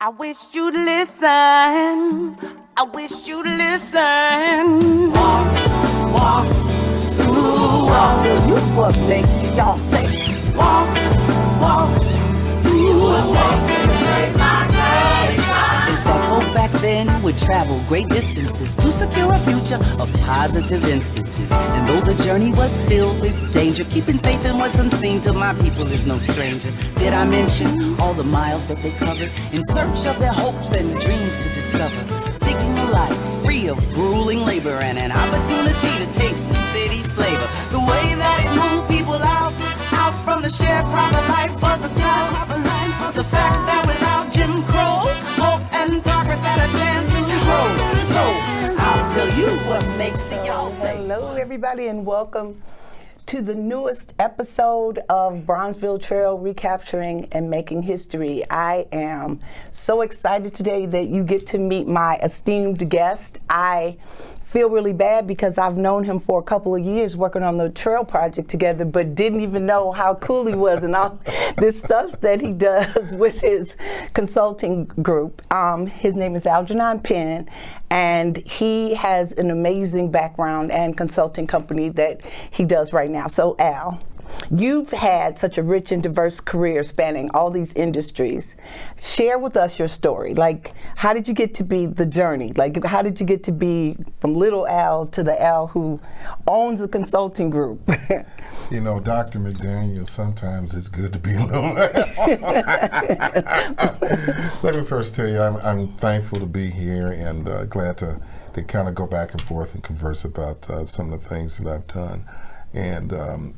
I wish you'd listen. I wish you'd listen. Walk through walk. You what makes y'all say. Walk through walk. It's that folk back then would travel great distances to secure a future of positive instances. And though the journey was filled with danger, keeping faith in what's unseen to my people is no stranger. Did I mention all the miles that they covered in search of their hopes and dreams to discover? Seeking a life free of grueling labor and an opportunity to taste the city flavor. The way that it moved people out from the sharecropper life of the South. The fact that without Jim Crow, hope and progress had a chance to grow. So I'll tell you what makes y'all say. Hello, everybody, and welcome to the newest episode of Bronzeville Trail, Recapturing and Making History. I am so excited today that you get to meet my esteemed guest. I feel really bad because I've known him for a couple of years working on the trail project together, but didn't even know how cool he was and all this stuff that he does with his consulting group. His name is Algernon Penn, and he has an amazing background and consulting company that he does right now. So Al, you've had such a rich and diverse career spanning all these industries. Share with us your story. Like, how did you get to be the journey? Like, how did you get to be from little Al to the Al who owns a consulting group? You know, Dr. McDaniel, sometimes it's good to be little Al. Let me first tell you, I'm thankful to be here and glad to kind of go back and forth and converse about some of the things that I've done. And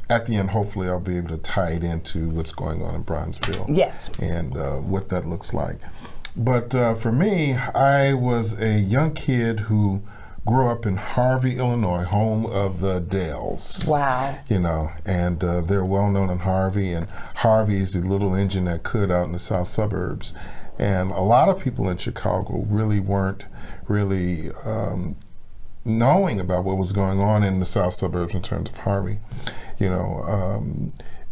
at the end, hopefully, I'll be able to tie it into what's going on in Bronzeville. Yes. And what that looks like. But for me, I was a young kid who grew up in Harvey, Illinois, home of the Dells. Wow. You know, and they're well known in Harvey. And Harvey is the little engine that could out in the south suburbs. And a lot of people in Chicago really weren't knowing about what was going on in the south suburbs in terms of Harvey. You know,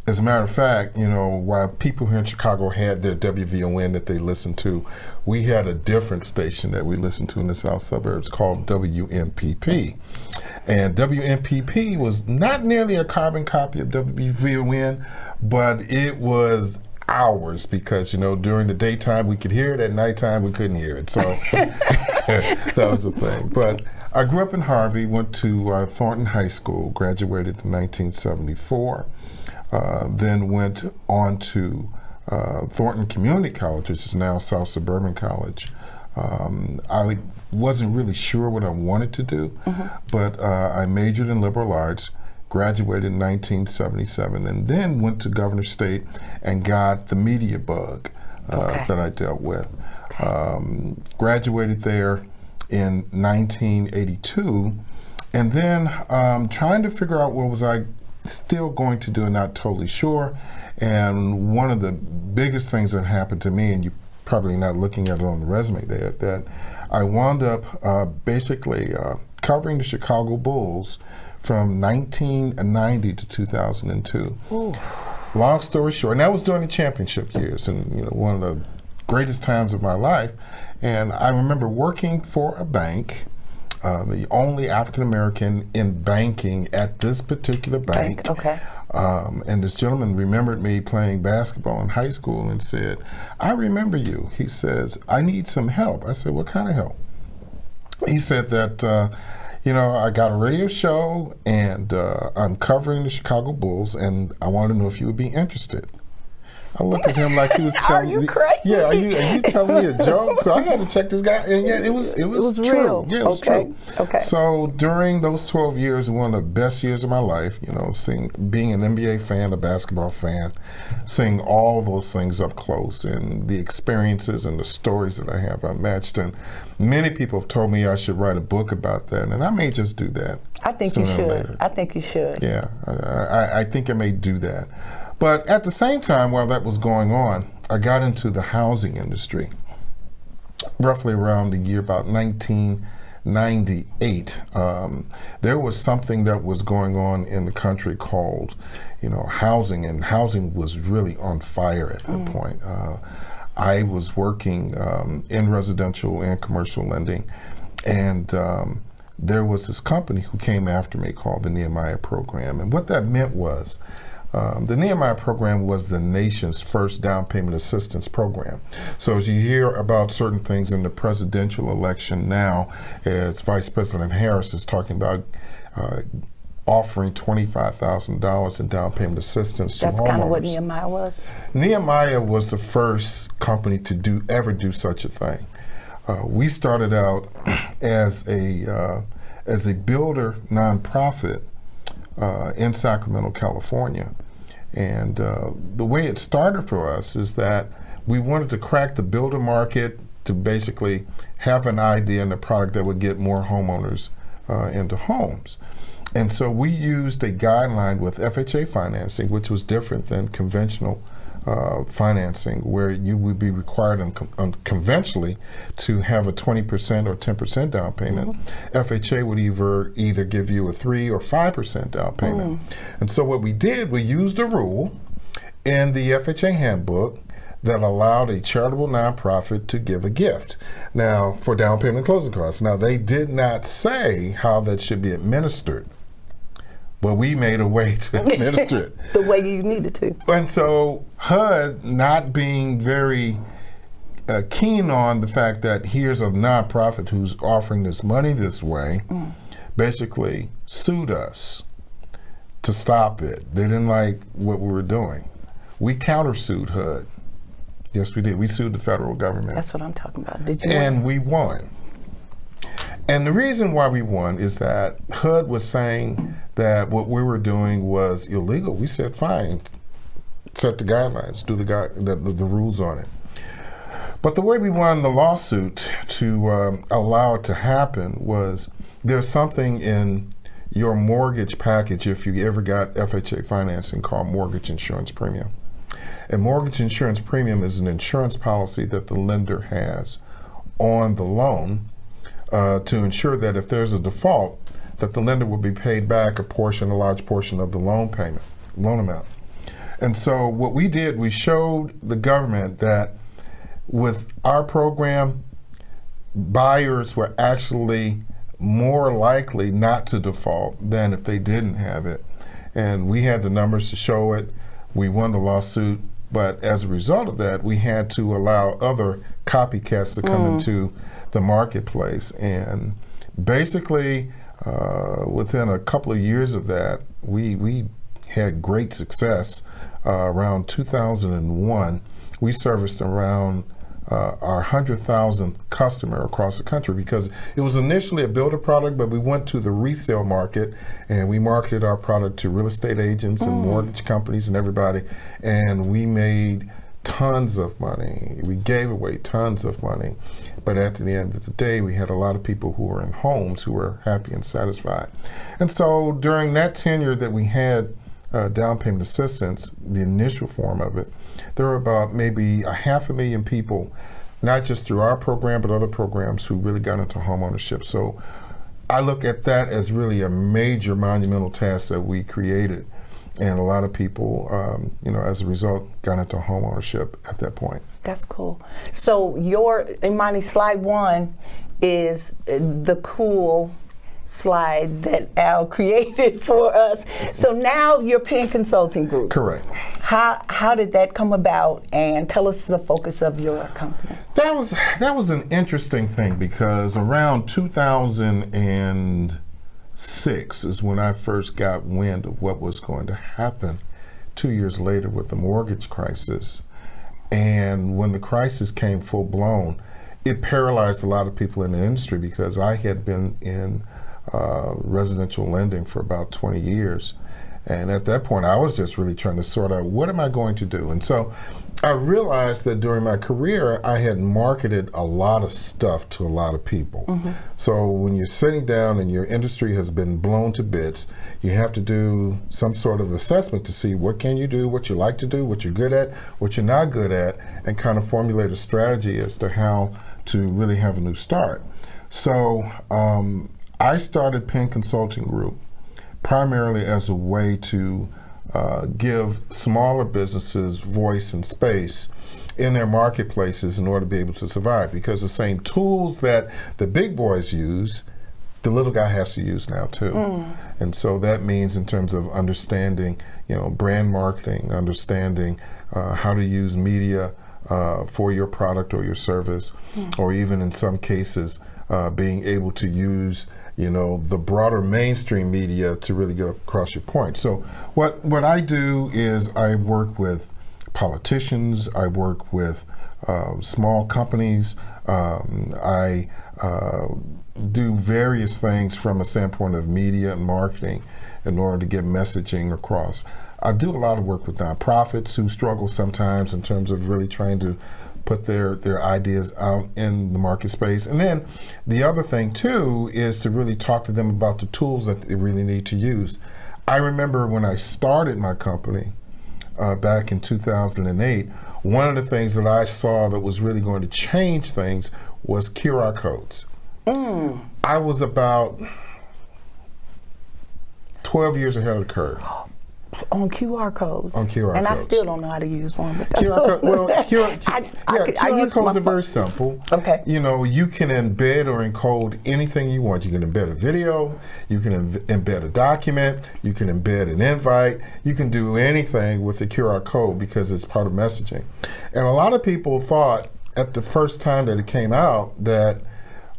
as a matter of fact, you know, while people here in Chicago had their WVON that they listened to, we had a different station that we listened to in the south suburbs called WMPP. And WMPP was not nearly a carbon copy of WVON, but it was ours because, you know, during the daytime we could hear it, at nighttime we couldn't hear it. So that was the thing. But I grew up in Harvey, went to Thornton High School, graduated in 1974, then went on to Thornton Community College, which is now South Suburban College. I wasn't really sure what I wanted to do, but I majored in liberal arts, graduated in 1977, and then went to Governor State and got the media bug that I dealt with. Graduated there in 1982, and then trying to figure out what was I still going to do and not totally sure. And one of the biggest things that happened to me, and you're probably not looking at it on the resume there, that I wound up basically covering the Chicago Bulls from 1990 to 2002. Ooh. Long story short, and that was during the championship years, and you know, one of the greatest times of my life. And I remember working for a bank, the only African American in banking at this particular bank. Okay. And this gentleman remembered me playing basketball in high school and said, "I remember you." He says, "I need some help." I said, "What kind of help?" He said that, you know, I got a radio show and I'm covering the Chicago Bulls and I wanted to know if you would be interested. I looked at him like he was telling me. Are you crazy? Yeah, are you telling me a joke? So I had to check this guy, and yeah, it was true. Real. Yeah, it was true. Okay. So during those 12 years, one of the best years of my life, you know, being an NBA fan, a basketball fan, seeing all those things up close, and the experiences and the stories that I have unmatched. And many people have told me I should write a book about that, and I may just do that. I think you should. I think you should. Yeah, I think I may do that. But at the same time, while that was going on, I got into the housing industry, roughly around the year about 1998. There was something that was going on in the country called, you know, housing, and housing was really on fire at that point. I was working in residential and commercial lending, and there was this company who came after me called the Nehemiah Program. And what that meant was, the Nehemiah Program was the nation's first down payment assistance program. So as you hear about certain things in the presidential election now, as Vice President Harris is talking about offering $25,000 in down payment assistance to homeowners. That's kind of what Nehemiah was? Nehemiah was the first company to ever do such a thing. We started out as a builder nonprofit in Sacramento, California. And the way it started for us is that we wanted to crack the builder market to basically have an idea and a product that would get more homeowners into homes. And so we used a guideline with FHA financing, which was different than conventional financing, where you would be required conventionally to have a 20% or 10% down payment. FHA would either give you a 3 or 5% down payment. And so what we did, we used a rule in the FHA handbook that allowed a charitable nonprofit to give a gift. Now, for down payment and closing costs. Now, they did not say how that should be administered, but we made a way to administer it. The way you needed to. And so HUD, not being very keen on the fact that here's a nonprofit who's offering this money this way, basically sued us to stop it. They didn't like what we were doing. We countersued HUD. Yes, we did. We sued the federal government. That's what I'm talking about. Did you? And we won. And the reason why we won is that HUD was saying that what we were doing was illegal. We said, fine, set the guidelines, do the rules on it. But the way we won the lawsuit to allow it to happen was there's something in your mortgage package, if you ever got FHA financing, called mortgage insurance premium. And mortgage insurance premium is an insurance policy that the lender has on the loan to ensure that if there's a default, that the lender will be paid back a large portion of the loan amount. And so what we did, we showed the government that with our program, buyers were actually more likely not to default than if they didn't have it. And we had the numbers to show it. We won the lawsuit. But as a result of that, we had to allow other copycats to come into the marketplace. And basically, within a couple of years of that, we had great success. Around 2001, we serviced around our 100,000th customer across the country, because it was initially a builder product, but we went to the resale market and we marketed our product to real estate agents and mortgage companies and everybody, and we made tons of money. We gave away tons of money, but at the end of the day, we had a lot of people who were in homes who were happy and satisfied. And so during that tenure that we had down payment assistance, the initial form of it, there were about maybe 500,000 people, not just through our program, but other programs, who really got into home ownership. So I look at that as really a major monumental task that we created. And a lot of people, as a result, got into home ownership at that point. That's cool. So Imani, slide 1 is the cool slide that Al created for us. So now you're Penn Consulting Group. Correct. How did that come about, and tell us the focus of your company? That was an interesting thing, because around 2006 is when I first got wind of what was going to happen 2 years later with the mortgage crisis. And when the crisis came full blown, it paralyzed a lot of people in the industry, because I had been in residential lending for about 20 years. And at that point, I was just really trying to sort out, what am I going to do? And so I realized that during my career, I had marketed a lot of stuff to a lot of people. So when you're sitting down and your industry has been blown to bits, you have to do some sort of assessment to see what can you do, what you like to do, what you're good at, what you're not good at, and kind of formulate a strategy as to how to really have a new start. So I started Penn Consulting Group primarily as a way to give smaller businesses voice and space in their marketplaces in order to be able to survive, because the same tools that the big boys use, the little guy has to use now too. And so that means in terms of understanding, brand marketing, understanding how to use media for your product or your service, or even in some cases being able to use the broader mainstream media to really get across your point. So what I do is I work with politicians, I work with small companies, I do various things from a standpoint of media and marketing in order to get messaging across. I do a lot of work with nonprofits who struggle sometimes in terms of really trying to put their ideas out in the market space. And then the other thing too is to really talk to them about the tools that they really need to use. I remember when I started my company back in 2008, one of the things that I saw that was really going to change things was QR codes. I was about 12 years ahead of the curve. On QR codes. On QR and codes. I still don't know how to use one. But QR codes are very simple. Okay. You can embed or encode anything you want. You can embed a video, you can embed a document, you can embed an invite, you can do anything with the QR code because it's part of messaging. And a lot of people thought at the first time that it came out that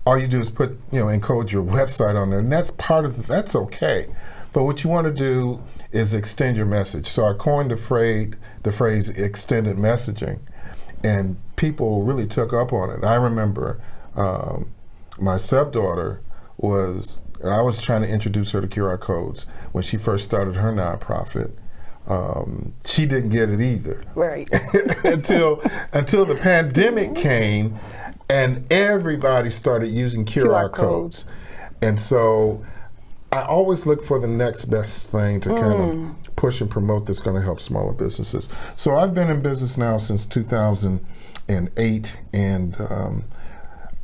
all you do is encode your website on there, and that's that's okay. But what you want to do is extend your message. So I coined the phrase extended messaging, and people really took up on it. I remember my stepdaughter I was trying to introduce her to QR codes when she first started her nonprofit. She didn't get it either. Right. until the pandemic came and everybody started using QR codes. And so I always look for the next best thing to kind of push and promote that's going to help smaller businesses. So I've been in business now since 2008, and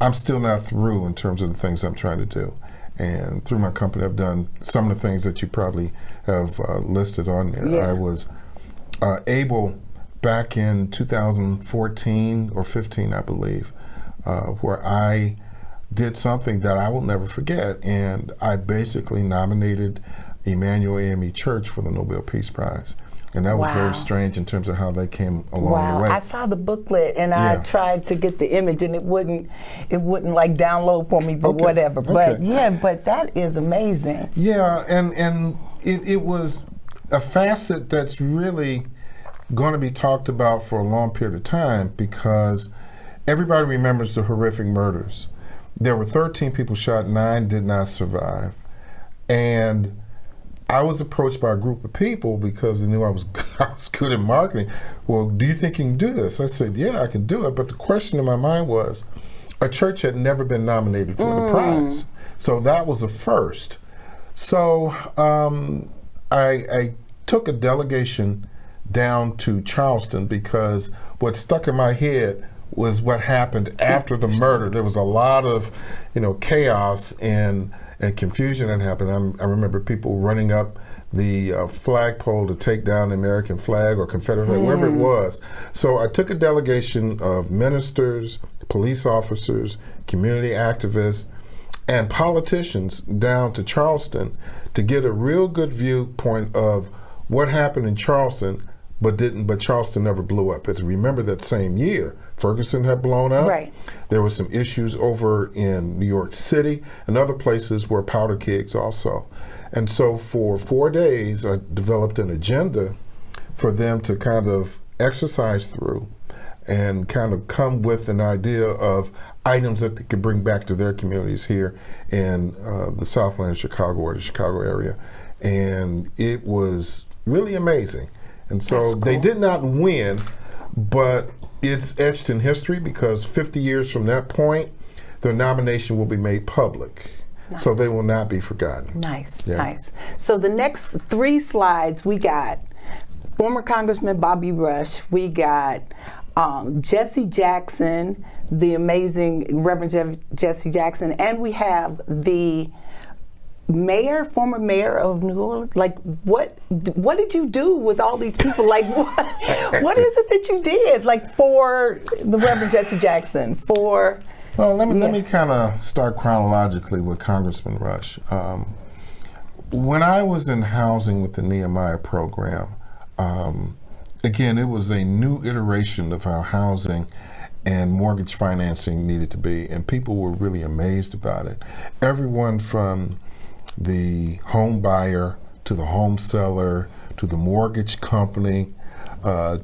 I'm still not through in terms of the things I'm trying to do. And through my company, I've done some of the things that you probably have listed on there. Yeah. I was able back in 2014 or 15, I believe, where I did something that I will never forget, and I basically nominated Emmanuel AME Church for the Nobel Peace Prize. And that was very strange in terms of how they came along the way. I saw the booklet and I tried to get the image and it wouldn't like download for me, but whatever. But but that is amazing. Yeah, and it was a facet that's really going to be talked about for a long period of time, because everybody remembers the horrific murders. There were 13 people shot, 9 did not survive. And I was approached by a group of people because they knew I was good at marketing. Well, do you think you can do this? I said, yeah, I can do it. But the question in my mind was, a church had never been nominated for the prize. So that was a first. So I took a delegation down to Charleston because what stuck in my head was what happened after the murder. There was a lot of, chaos and confusion that happened. I remember people running up the flagpole to take down the American flag or Confederate flag, wherever it was. So I took a delegation of ministers, police officers, community activists, and politicians down to Charleston to get a real good viewpoint of what happened in Charleston, but Charleston never blew up. As remember that same year, Ferguson had blown up. Right. There were some issues over in New York City and other places where powder kegs also. And so for 4 days, I developed an agenda for them to kind of exercise through and kind of come with an idea of items that they could bring back to their communities here in the Southland of Chicago or the Chicago area. And it was really amazing. And so they did not win, but it's etched in history because 50 years from that point, their nomination will be made public. Nice. So they will not be forgotten. Nice. So the next 3 slides, we got former Congressman Bobby Rush, we got Jesse Jackson, the amazing Reverend Jesse Jackson, and we have the former mayor of New Orleans? Like, what did you do with all these people? Like, what is it that you did, like, for the Reverend Jesse Jackson, for... Well, let me kind of start chronologically with Congressman Rush. When I was in housing with the Nehemiah program, again, it was a new iteration of how housing and mortgage financing needed to be, and people were really amazed about it. Everyone from the home buyer to the home seller to the mortgage company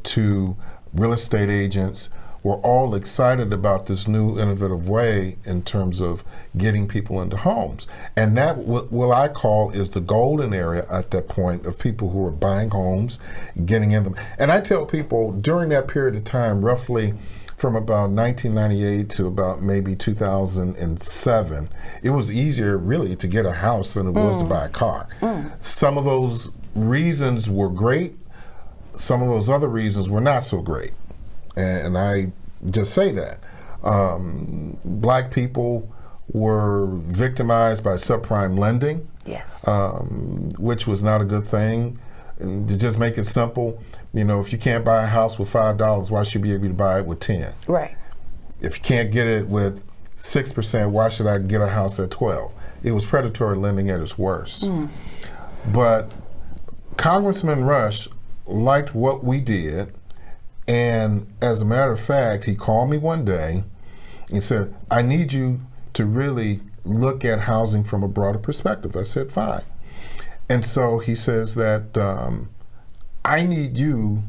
to real estate agents were all excited about this new innovative way in terms of getting people into homes. And that, what I call, is the golden area at that point of people who are buying homes, getting in them. And I tell people during that period of time, roughly from about 1998 to about maybe 2007, it was easier really to get a house than it was to buy a car. Some of those reasons were great, some of those other reasons were not so great. And I just say that. Black people were victimized by subprime lending, Yes. which was not a good thing. And to just make it simple, you know, if you can't buy a house with $5, why should you be able to buy it with 10? Right. If you can't get it with 6%, why should I get a house at 12? It was predatory lending at its worst. But Congressman Rush liked what we did, and as a matter of fact, he called me one day and said, I need you to really look at housing from a broader perspective. I said, fine. And so he says that I need you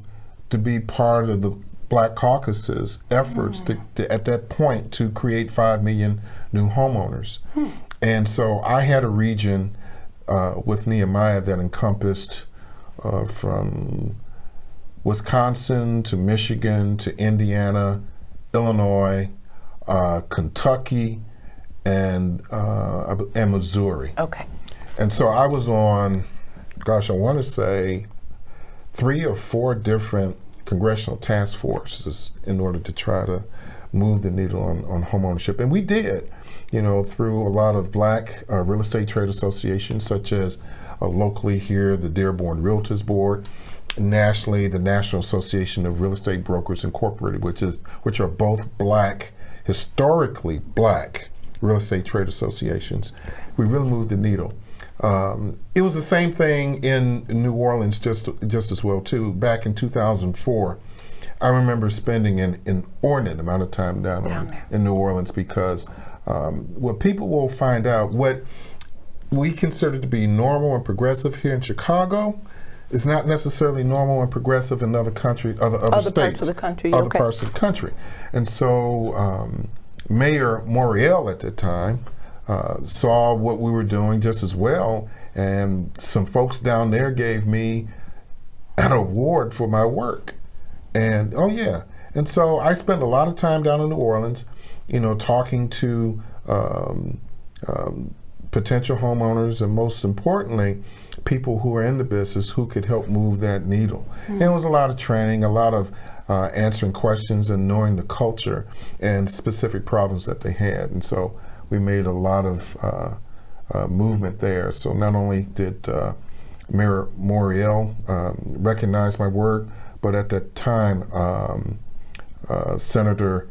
to be part of the Black Caucus's efforts to at that point to create 5 million new homeowners. And so I had a region with Nehemiah that encompassed from Wisconsin to Michigan to Indiana, Illinois, Kentucky, and Missouri. Okay. And so I was on, gosh, I want to say 3 or 4 different congressional task forces in order to try to move the needle on home ownership. And we did, you know, through a lot of Black real estate trade associations, such as locally here, the Dearborn Realtors Board, nationally, the National Association of Real Estate Brokers Incorporated, which are both Black, historically Black real estate trade associations. We really moved the needle. It was the same thing in New Orleans just as well too. Back in 2004, I remember spending an inordinate amount of time down in New Orleans because what people will find out, what we consider to be normal and progressive here in Chicago is not necessarily normal and progressive in other states, parts of the country. Other parts of the country. And so Mayor Moriel at the time saw what we were doing just as well, and some folks down there gave me an award for my work. And and so I spent a lot of time down in New Orleans, you know, talking to potential homeowners, and most importantly, people who are in the business who could help move that needle. And it was a lot of training, a lot of answering questions and knowing the culture and specific problems that they had. And so we made a lot of movement there. So not only did Mayor Moriel recognize my work, but at that time, Senator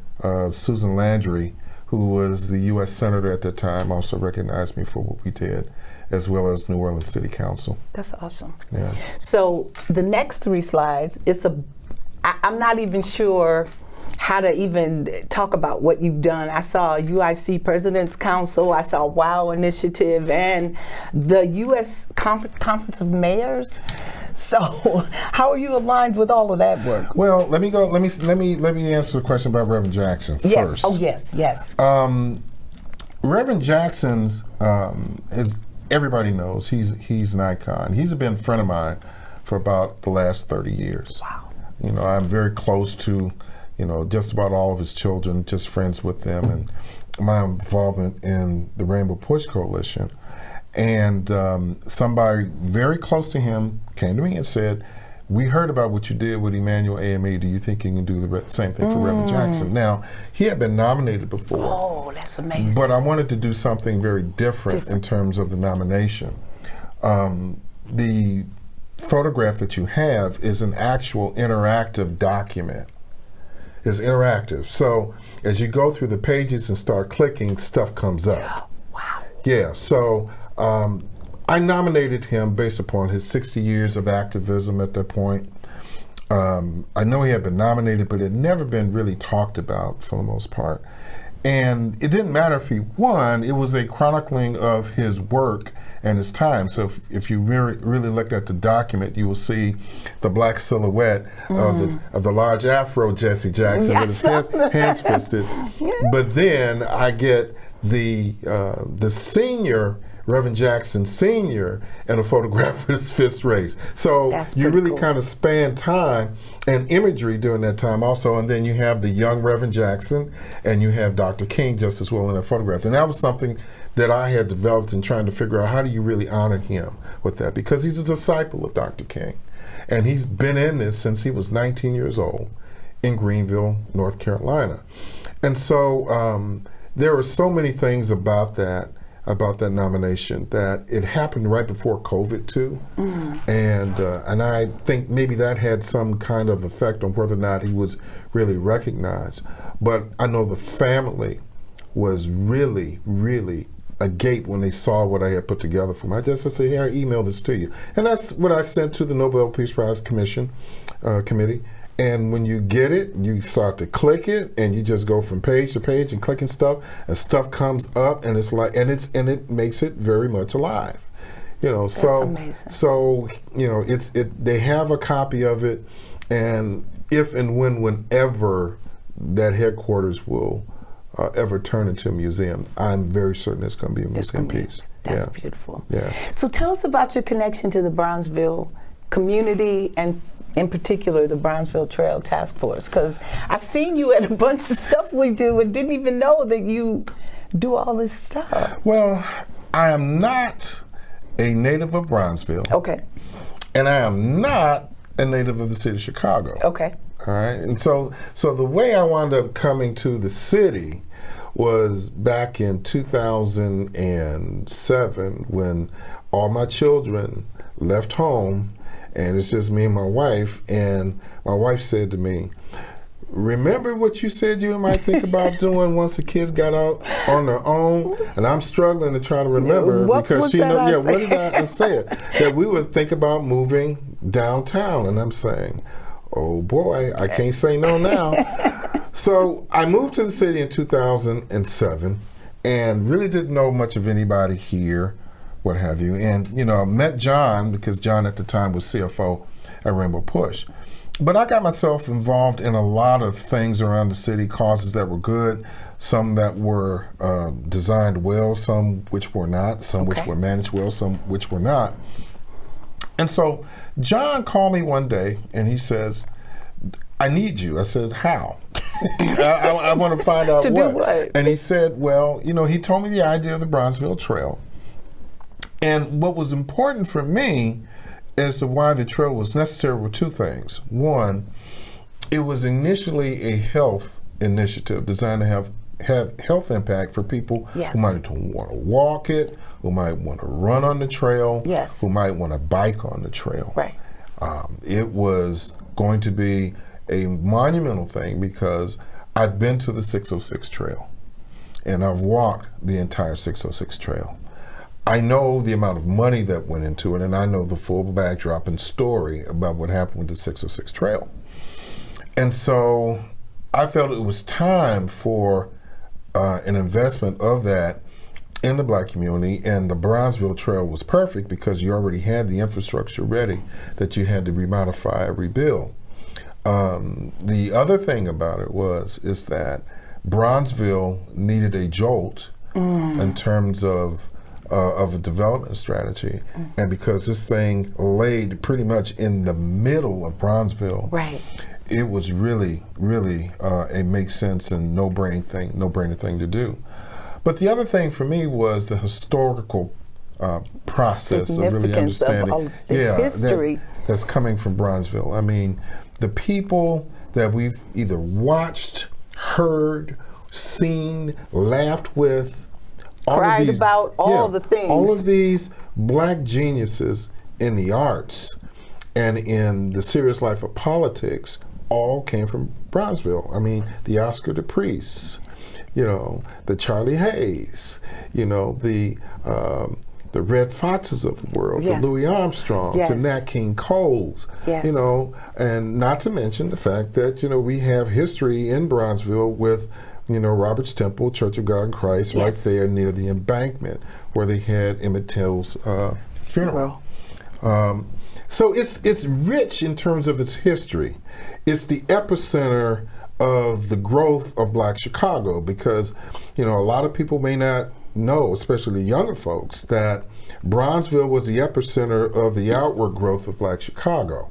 Susan Landry, who was the U.S. Senator at that time, also recognized me for what we did, as well as New Orleans City Council. That's awesome. Yeah. So the next 3 slides, I'm not even sure how to even talk about what you've done. I saw UIC President's Council, I saw WOW Initiative, and the U.S. Conference of Mayors. So, how are you aligned with all of that work? Well, let me answer the question about Reverend Jackson Yes. first. Oh, yes. Reverend Jackson's, as everybody knows, he's an icon. He's been a friend of mine for about the last 30 years. Wow. You know, I'm very close to, you know, just about all of his children, just friends with them, and my involvement in the Rainbow Push Coalition. And somebody very close to him came to me and said, we heard about what you did with Emmanuel AME. Do you think you can do the same thing for Reverend Jackson? Now, he had been nominated before. Oh, that's amazing. But I wanted to do something very different in terms of the nomination. The photograph that you have is an actual interactive document. It's interactive. So as you go through the pages and start clicking, stuff comes up. Wow. Yeah, so I nominated him based upon his 60 years of activism at that point. I know he had been nominated, but it had never been really talked about for the most part. And it didn't matter if he won, it was a chronicling of his work and his time. So if you really looked at the document, you will see the black silhouette of the large afro Jesse Jackson with his hands twisted. But then I get the senior Reverend Jackson Sr. in a photograph with his fist raised. So you really cool. Kind of span time and imagery during that time also. And then you have the young Reverend Jackson and you have Dr. King just as well in that photograph. And that was something that I had developed in trying to figure out how do you really honor him with that, because he's a disciple of Dr. King. And he's been in this since he was 19 years old in Greenville, North Carolina. And so there were so many things about that nomination that it happened right before COVID too. And I think maybe that had some kind of effect on whether or not he was really recognized. But I know the family was really, really agape when they saw what I had put together for him. I just said, here, I email this to you. And that's what I sent to the Nobel Peace Prize Committee. And when you get it, you start to click it, and you just go from page to page and clicking stuff, and stuff comes up, and it's like, and it makes it very much alive. You know, That's amazing. So you know, they have a copy of it, and if and whenever that headquarters will ever turn into a museum, I'm very certain it's going to be a museum piece. That's beautiful. Yeah. So tell us about your connection to the Bronzeville community, and in particular the Bronzeville Trail Task Force, because I've seen you at a bunch of stuff we do and didn't even know that you do all this stuff. Well, I am not a native of Bronzeville. Okay. And I am not a native of the city of Chicago. Okay. All right. And so the way I wound up coming to the city was back in 2007 when all my children left home, and it's just me and my wife, and my wife said to me, remember what you said you might think about doing once the kids got out on their own? And I'm struggling to try to remember because she knows, what did I say it? That we would think about moving downtown. And I'm saying, oh boy, I can't say no now. So I moved to the city in 2007 and really didn't know much of anybody here, what have you. And, you know, I met John because John at the time was CFO at Rainbow Push. But I got myself involved in a lot of things around the city, causes that were good, some that were designed well, some which were not, some which were managed well, some which were not. And so John called me one day and he says, I need you. I said, how? I want to find out what. And he said, well, you know, he told me the idea of the Bronzeville Trail. And what was important for me as to why the trail was necessary were two things. One, it was initially a health initiative designed to have health impact for people who might want to walk it, who might want to run on the trail, who might want to bike on the trail. Right. It was going to be a monumental thing because I've been to the 606 Trail and I've walked the entire 606 Trail. I know the amount of money that went into it, and I know the full backdrop and story about what happened with the 606 Trail. And so I felt it was time for an investment of that in the black community, and the Bronzeville Trail was perfect because you already had the infrastructure ready that you had to remodify or rebuild. The other thing about it is that Bronzeville needed a jolt in terms of a development strategy, and because this thing laid pretty much in the middle of Bronzeville, it was really, really a make sense and no-brainer thing to do. But the other thing for me was the historical process of really understanding the history. that's coming from Bronzeville. I mean, the people that we've either watched, heard, seen, laughed with, Cried about, all the things. All of these black geniuses in the arts and in the serious life of politics all came from Bronzeville. I mean, the Oscar de Priest, you know, the Charlie Hayes, you know, the Red Foxes of the world, Yes. the Louis Armstrongs, Yes. and Nat King Coles, Yes. you know, and not to mention the fact that, you know, we have history in Bronzeville with, you know, Robert's Temple, Church of God in Christ, Yes. right there near the embankment where they had Emmett Till's funeral. So it's rich in terms of its history. It's the epicenter of the growth of Black Chicago because, you know, a lot of people may not know, especially younger folks, that Bronzeville was the epicenter of the outward growth of Black Chicago.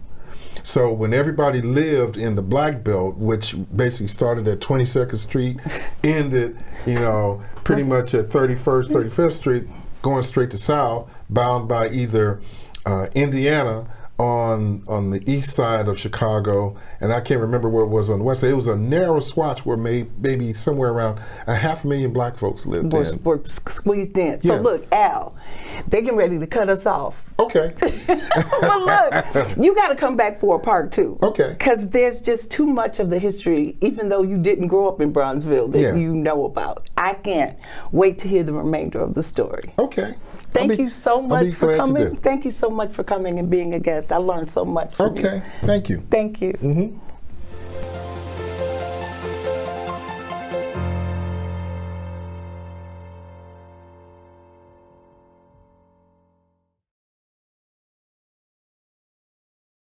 So when everybody lived in the Black Belt, which basically started at 22nd Street, ended, you know, pretty much at 31st, 35th Street, going straight to South, bound by either Indiana on the east side of Chicago, and I can't remember where it was on the west side. It was a narrow swatch where maybe somewhere around 500,000 black folks lived in. Were squeezed in. So Yeah. look, Al, they're getting ready to cut us off. Okay. But look, you got to come back for a part two. Okay. Because there's just too much of the history, even though you didn't grow up in Bronzeville, that Yeah. you know about. I can't wait to hear the remainder of the story. Okay. Thank you so much for glad to coming. do. Thank you so much for coming and being a guest. I learned so much from you. Okay. Thank you. Thank you. Mm-hmm.